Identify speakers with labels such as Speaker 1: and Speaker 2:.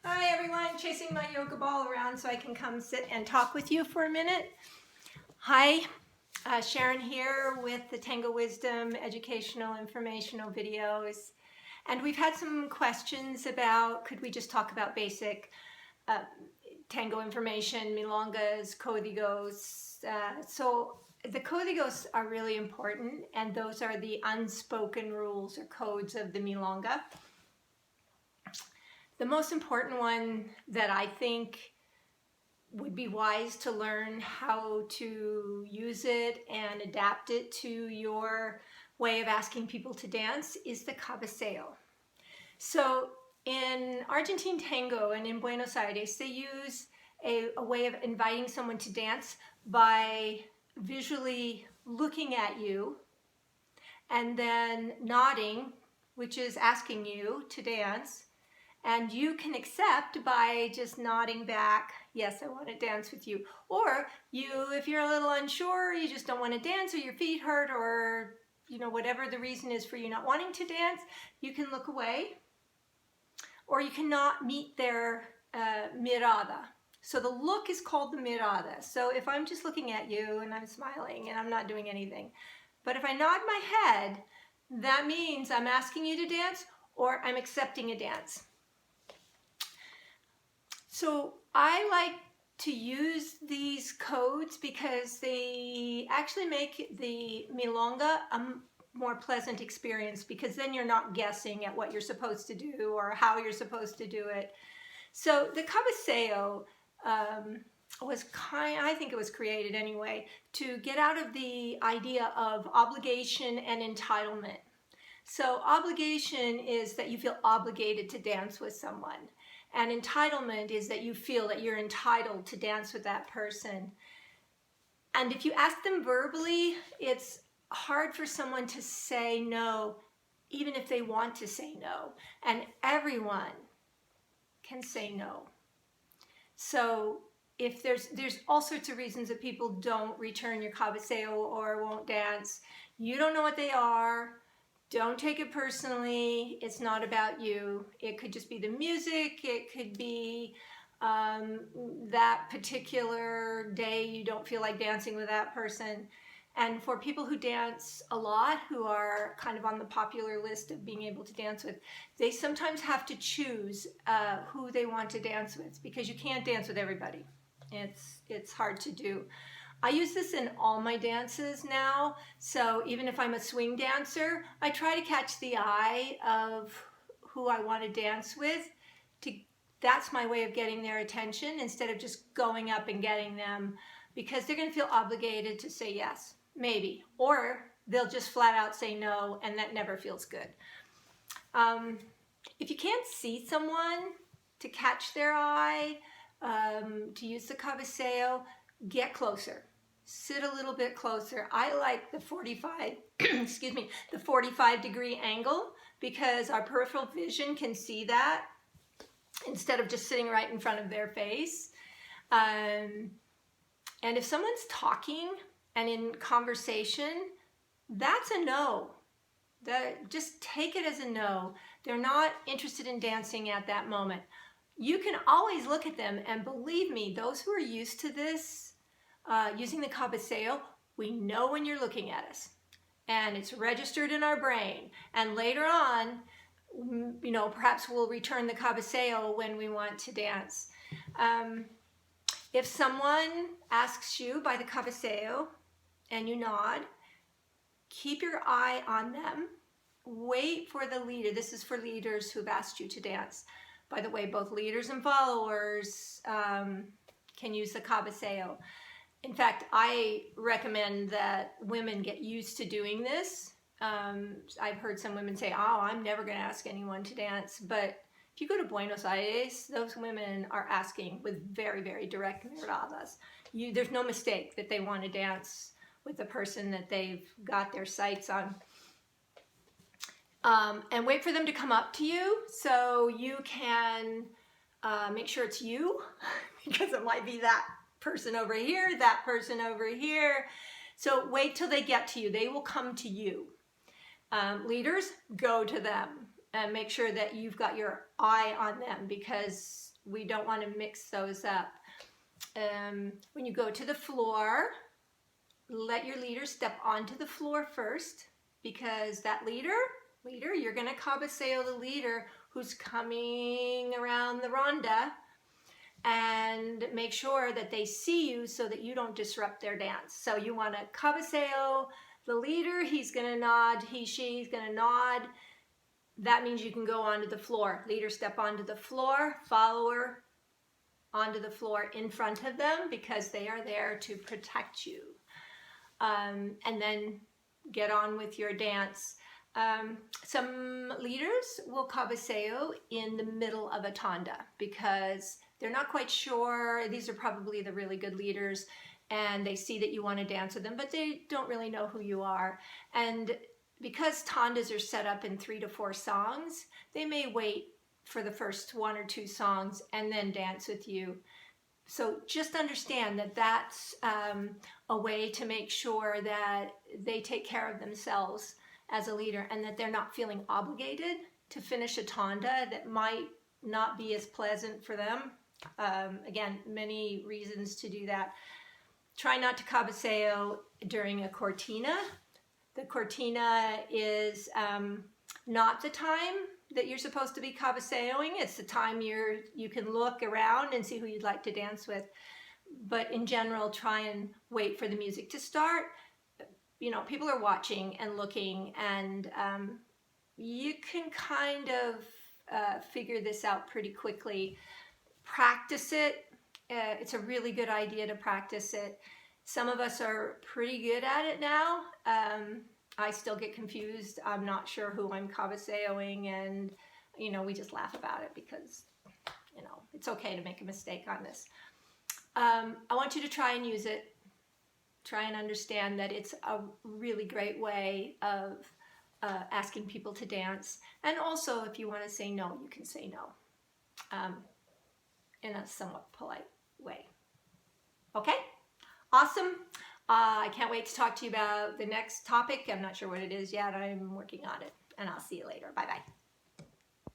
Speaker 1: Hi everyone, chasing my yoga ball around so I can come sit and talk with you for a minute. Hi, Sharon here with the Tango Wisdom educational informational videos. And we've had some questions about, could we just talk about basic tango information, milongas, códigos. So the códigos are really important, and those are the unspoken rules or codes of the milonga. The most important one that I think would be wise to learn how to use it and adapt it to your way of asking people to dance is the cabeceo. So in Argentine tango and in Buenos Aires, they use a way of inviting someone to dance by visually looking at you and then nodding, which is asking you to dance. And you can accept by just nodding back, yes, I want to dance with you. Or if you're a little unsure, you just don't want to dance, or your feet hurt, or whatever the reason is for you not wanting to dance, you can look away. Or you cannot meet their mirada. So the look is called the mirada. So if I'm just looking at you and I'm smiling and I'm not doing anything, but if I nod my head, that means I'm asking you to dance or I'm accepting a dance. So I like to use these codes because they actually make the milonga a more pleasant experience, because then you're not guessing at what you're supposed to do or how you're supposed to do it. So the cabeceo I think it was created anyway, to get out of the idea of obligation and entitlement. So obligation is that you feel obligated to dance with someone. And entitlement is that you feel that you're entitled to dance with that person. And if you ask them verbally, it's hard for someone to say no, even if they want to say no. And everyone can say no. So if there's all sorts of reasons that people don't return your cabeceo or won't dance, you don't know what they are. Don't take it personally. It's not about you. It could just be the music. It could be that particular day you don't feel like dancing with that person. And for people who dance a lot, who are kind of on the popular list of being able to dance with, they sometimes have to choose who they want to dance with, because you can't dance with everybody. It's hard to do. I use this in all my dances now, so even if I'm a swing dancer, I try to catch the eye of who I want to dance with. That's my way of getting their attention, instead of just going up and getting them, because they're going to feel obligated to say yes, maybe, or they'll just flat out say no, and that never feels good. If you can't see someone to catch their eye, to use the cabeceo, get closer. Sit a little bit closer. I like the 45, the 45-degree angle, because our peripheral vision can see that instead of just sitting right in front of their face. And if someone's talking and in conversation, that's a no. Just take it as a no. They're not interested in dancing at that moment. You can always look at them, and believe me, those who are used to this, using the cabeceo, we know when you're looking at us, and it's registered in our brain. And later on, perhaps we'll return the cabeceo when we want to dance. If someone asks you by the cabeceo and you nod, keep your eye on them. Wait for the leader. This is for leaders who've asked you to dance. By the way, both leaders and followers can use the cabeceo. In fact, I recommend that women get used to doing this. I've heard some women say, oh, I'm never going to ask anyone to dance. But if you go to Buenos Aires, those women are asking with very, very direct miradas. There's no mistake that they want to dance with the person that they've got their sights on. And wait for them to come up to you so you can make sure it's you, because it might be that person over here, that person over here. So wait till they get to you. They will come to you. Leaders, go to them and make sure that you've got your eye on them, because We don't want to mix those up. When you go to the floor, let your leader step onto the floor first, because that leader, you're going to cabeceo the leader who's coming around the ronda, and make sure that they see you so that you don't disrupt their dance. So you want to cabeceo the leader. He's going to nod, she's going to nod. That means you can go onto the floor. Leader step onto the floor, follower onto the floor in front of them, because they are there to protect you. And then get on with your dance. Some leaders will cabeceo in the middle of a tanda because they're not quite sure. These are probably the really good leaders, and they see that you want to dance with them, but they don't really know who you are. And because tandas are set up in 3 to 4 songs, they may wait for the first 1 or 2 songs and then dance with you. So just understand that that's a way to make sure that they take care of themselves as a leader, and that they're not feeling obligated to finish a tanda that might not be as pleasant for them. Again, many reasons to do that. Try not to cabeceo during a cortina. The cortina is not the time that you're supposed to be cabeceoing. It's the time you can look around and see who you'd like to dance with. But in general, try and wait for the music to start. You know, people are watching and looking, and you can kind of figure this out pretty quickly. Practice it. It's a really good idea to practice it. Some of us are pretty good at it now. I still get confused. I'm not sure who I'm cabeceoing, and you know, we just laugh about it because, you know, it's okay to make a mistake on this. I want you to try and use it. Try and understand that it's a really great way of asking people to dance. And also, if you want to say no, you can say no in a somewhat polite way. Okay? Awesome. I can't wait to talk to you about the next topic. I'm not sure what it is yet. I'm working on it. And I'll see you later. Bye-bye.